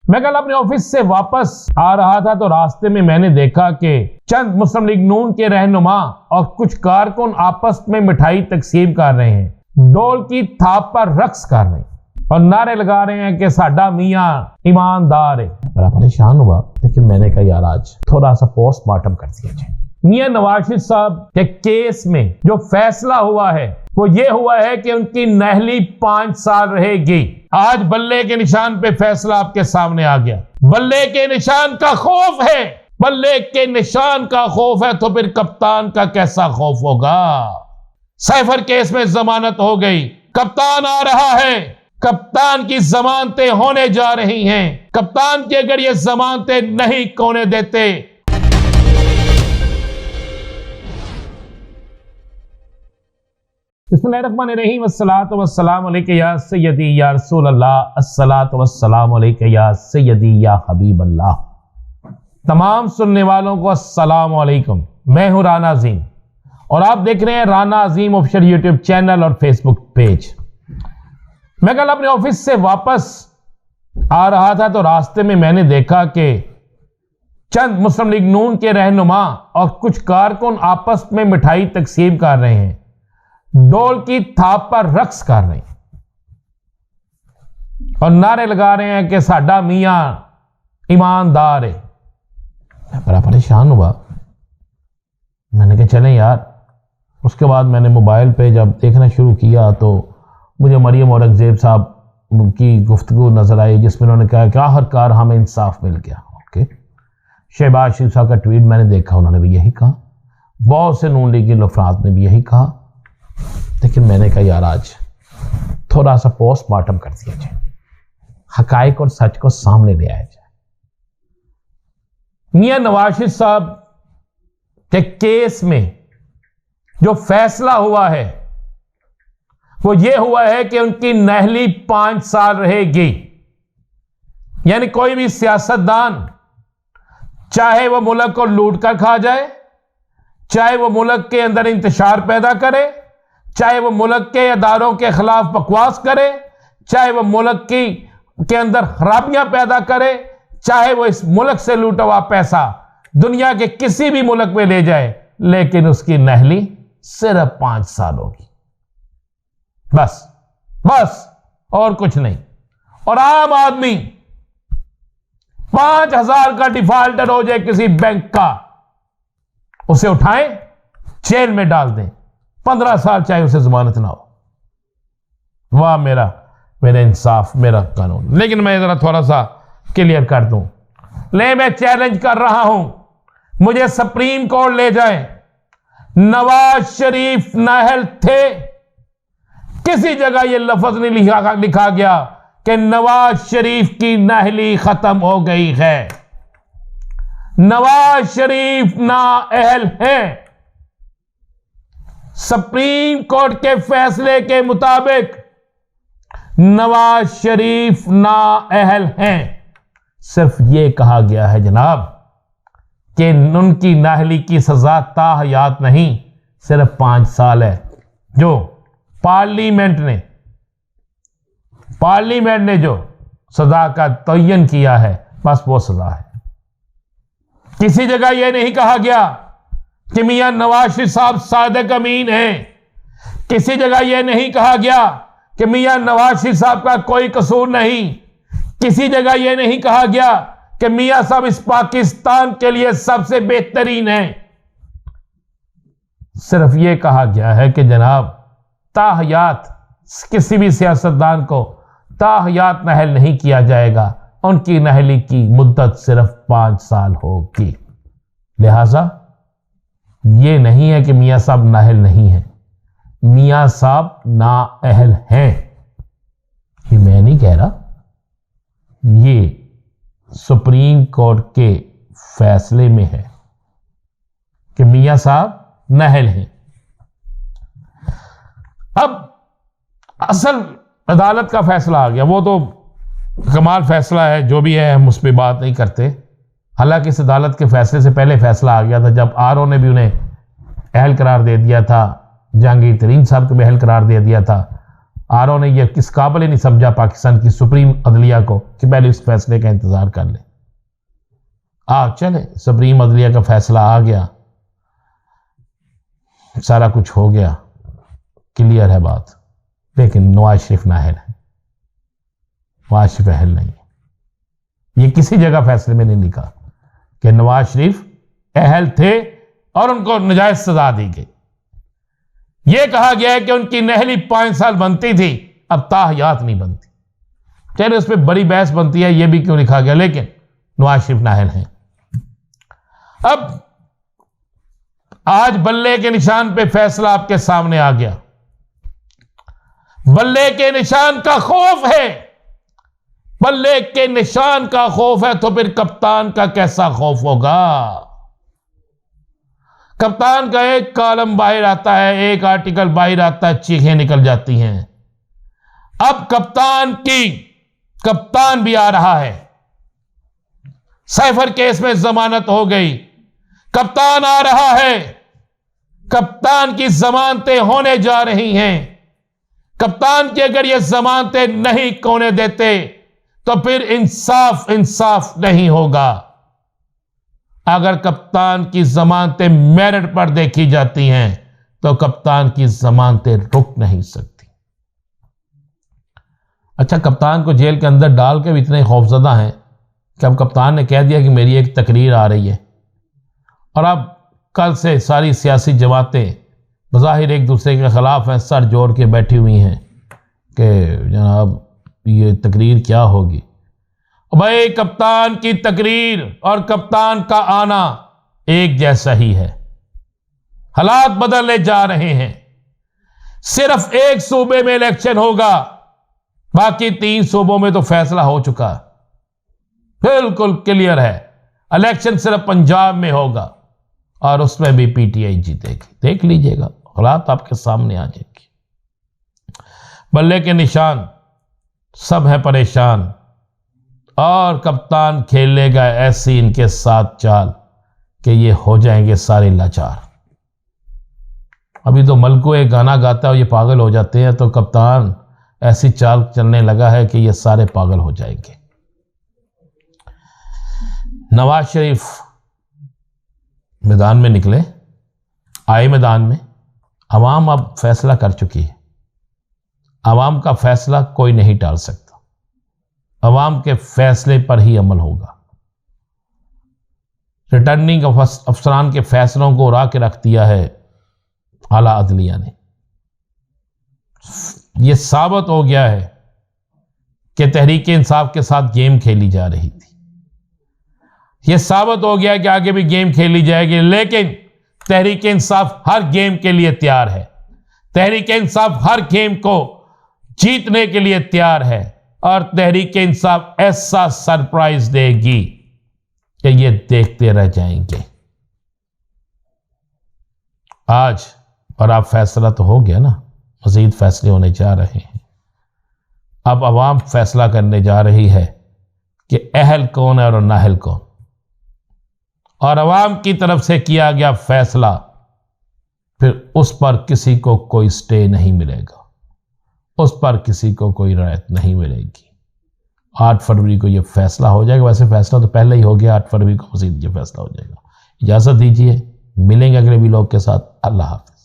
मैं कल अपने ऑफिस से वापस आ रहा था तो रास्ते में मैंने देखा कि चंद मुस्लिम लीग नून के रहनुमा और कुछ कारकुन आपस में मिठाई तकसीम कर रहे हैं, डोल की थाप पर रक्स कर रहे हैं और नारे लगा रहे हैं कि साडा मियां ईमानदार है। बड़ा परेशान हुआ, लेकिन मैंने कहा यार आज थोड़ा सा पोस्टमार्टम कर दिया जाए। मियां नवाज शरीफ साहब के केस में जो फैसला हुआ है वो ये हुआ है कि उनकी नहली 5 साल रहेगी। आज बल्ले के निशान पे फैसला आपके सामने आ गया। बल्ले के निशान का खौफ है, बल्ले के निशान का खौफ है तो फिर कप्तान का कैसा खौफ होगा। सैफर केस में जमानत हो गई, कप्तान आ रहा है, कप्तान की जमानतें होने जा रही हैं। कप्तान की अगर ये जमानतें नहीं होने देते बिस्मिल्लाहिर्रहमानिर्रहीम, अस्सलातु वस्सलामु अलैका या सय्यदी या रसूल अल्लाह, अस्सलातु वस्सलामु अलैका या सय्यदी या हबीब अल्लाह। तमाम सुनने वालों को अस्सलामु अलैकुम। मैं हूं राना अजीम और आप देख रहे हैं राना अजीम ऑफिशियल यूट्यूब चैनल और फेसबुक पेज। मैं कल अपने ऑफिस से वापस आ रहा था तो रास्ते में मैंने देखा कि चंद मुस्लिम लीग नून के रहनुमा और कुछ कारकुन आपस में मिठाई तकसीम कर रहे हैं, डोल की थाप पर रक्स कर रहे हैं और नारे लगा रहे हैं कि साडा मियां ईमानदार है। मैं बड़ा परेशान हुआ, मैंने कहा चलें यार। उसके बाद मैंने मोबाइल पे जब देखना शुरू किया तो मुझे मरियम औरंगजेब साहब की गुफ्तगू नजर आई जिसमें उन्होंने कहा कि आखिरकार हमें इंसाफ मिल गया। ओके, शहबाज शरीफ साहब का ट्वीट मैंने देखा, उन्होंने भी यही कहा, बहुत से नून लीगी अफराद ने भी यही कहा। लेकिन मैंने कहा यार आज थोड़ा सा पोस्टमार्टम कर दिया जाए, हकायक और सच को सामने ले आया जाए। मियां नवाज शरीफ साहब के केस में जो फैसला हुआ है वो ये हुआ है कि उनकी नहली 5 साल रहेगी। यानी कोई भी सियासतदान चाहे वो मुल्क को लूट कर खा जाए, चाहे वो मुल्क के अंदर इंतशार पैदा करे, चाहे वो मुल्क के अदारों के खिलाफ बकवास करे, चाहे वो मुल्क के अंदर खराबियां पैदा करे, चाहे वो इस मुल्क से लूटा हुआ पैसा दुनिया के किसी भी मुल्क में ले जाए, लेकिन उसकी नहली सिर्फ 5 साल होगी। बस और कुछ नहीं। और आम आदमी 5,000 का डिफॉल्टर हो जाए किसी बैंक का, उसे उठाएं, जेल में डाल दें, 15 साल चाहे उसे जमानत ना हो। वाह मेरा इंसाफ, मेरा कानून। लेकिन मैं जरा थोड़ा सा क्लियर कर दूं, मैं चैलेंज कर रहा हूं, मुझे सुप्रीम कोर्ट ले जाएं। नवाज शरीफ नाअहल थे, किसी जगह यह लफ्ज नहीं लिखा गया कि नवाज शरीफ की नाअहली खत्म हो गई है। नवाज शरीफ नाअहल हैं। सुप्रीम कोर्ट के फैसले के मुताबिक नवाज शरीफ नाअहल हैं। सिर्फ ये कहा गया है जनाब कि उनकी नाअहली की सजा ताहयात नहीं, सिर्फ 5 साल है। जो पार्लियामेंट ने जो सजा का तयन किया है, बस वो सजा है। किसी जगह यह नहीं कहा गया कि मियां नवाज शरीफ साहब सादिक अमीन हैं। किसी जगह यह नहीं कहा गया कि मियां नवाज शरीफ साहब का कोई कसूर नहीं। किसी जगह यह नहीं कहा गया कि मियां साहब इस पाकिस्तान के लिए सबसे बेहतरीन हैं। सिर्फ यह कहा गया है कि जनाब ताहयात किसी भी सियासतदान को ताहयात नाअहल नहीं किया जाएगा, उनकी नाअहली की मुद्दत सिर्फ 5 साल होगी। लिहाजा ये नहीं है कि मियां साहब नाअहल नहीं है, मियां साहब नाअहल हैं। ये मैं नहीं कह रहा, ये सुप्रीम कोर्ट के फैसले में है कि मियां साहब नाअहल हैं। अब असल अदालत का फैसला आ गया, वो तो कमाल फैसला है, जो भी है हम उस पर बात नहीं करते। हालांकि इस अदालत के फैसले से पहले फैसला आ गया था जब आरओ ने भी उन्हें अहल करार दे दिया था, जहांगीर तरीन साहब को भी अहल करार दे दिया था, आरओ ने यह किस काबिल ही नहीं समझा पाकिस्तान की सुप्रीम अदलिया को कि पहले इस फैसले का इंतजार कर ले। चले सुप्रीम अदलिया का फैसला आ गया, सारा कुछ हो गया, क्लियर है बात। लेकिन नवाज शरीफ नाअहल है, नवाज शरीफ अहल नहीं है। ये किसी जगह फैसले में नहीं लिखा कि नवाज शरीफ अहल थे और उनको नाजायज सजा दी गई। यह कहा गया है कि उनकी नहली 5 साल बनती थी, अब ताहयात नहीं बनती। चलिए उस पर बड़ी बहस बनती है, यह भी क्यों लिखा गया, लेकिन नवाज शरीफ नाअहल हैं। अब आज बल्ले के निशान पे फैसला आपके सामने आ गया। बल्ले के निशान का खौफ है, बल्ले के निशान का खौफ है, तो फिर कप्तान का कैसा खौफ होगा। कप्तान का एक कॉलम बाहर आता है, एक आर्टिकल बाहर आता है, चीखें निकल जाती हैं। अब कप्तान भी आ रहा है, साइफर केस में जमानत हो गई, कप्तान आ रहा है, कप्तान की जमानतें होने जा रही हैं। कप्तान की अगर ये जमानतें नहीं होने देते तो फिर इंसाफ नहीं होगा। अगर कप्तान की जमानतें मेरिट पर देखी जाती हैं तो कप्तान की जमानतें रुक नहीं सकती। अच्छा, कप्तान को जेल के अंदर डाल के भी इतने खौफजदा हैं कि अब कप्तान ने कह दिया कि मेरी एक तकरीर आ रही है, और अब कल से सारी सियासी जमातें बज़ाहिर एक दूसरे के खिलाफ हैं, सर जोड़ के बैठी हुई हैं कि जनाब ये तकरीर क्या होगी। भाई कप्तान की तकरीर और कप्तान का आना एक जैसा ही है। हालात बदलने जा रहे हैं। सिर्फ एक सूबे में इलेक्शन होगा, बाकी 3 सूबों में तो फैसला हो चुका, बिल्कुल क्लियर है। इलेक्शन सिर्फ पंजाब में होगा और उसमें भी पीटीआई जीतेगी। देख लीजिएगा, हालात आपके सामने आ जाएंगे। बल्ले के निशान, सब है परेशान, और कप्तान खेलेगा ऐसी इनके साथ चाल कि ये हो जाएंगे सारे लाचार। अभी तो मलको एक गाना गाता है और ये पागल हो जाते हैं, तो कप्तान ऐसी चाल चलने लगा है कि ये सारे पागल हो जाएंगे। नवाज शरीफ मैदान में निकले, आए मैदान में। अवाम अब फैसला कर चुकी है, अवाम का फैसला कोई नहीं टाल सकता, अवाम के फैसले पर ही अमल होगा। रिटर्निंग अफसरान के फैसलों को उड़ा के रख दिया है आला अदलिया ने। यह साबित हो गया है कि तहरीक इंसाफ के साथ गेम खेली जा रही थी। यह साबित हो गया है कि आगे भी गेम खेली जाएगी, लेकिन तहरीक इंसाफ हर गेम के लिए तैयार है। तहरीक इंसाफ हर गेम को जीतने के लिए तैयार है, और तहरीक इंसाफ ऐसा सरप्राइज देगी कि ये देखते रह जाएंगे। आज बड़ा फैसला तो हो गया ना, मजीद फैसले होने जा रहे हैं। अब अवाम फैसला करने जा रही है कि अहल कौन है और नाअहल कौन, और अवाम की तरफ से किया गया फैसला फिर उस पर किसी को कोई स्टे नहीं मिलेगा, उस पर किसी को कोई राहत नहीं मिलेगी। 8 फरवरी को यह फैसला हो जाएगा। वैसे फैसला तो पहले ही हो गया, 8 फरवरी को मजीद ये फैसला हो जाएगा। इजाज़त दीजिए, मिलेंगे अगले व्लॉग के साथ। अल्लाह हाफ़िज़।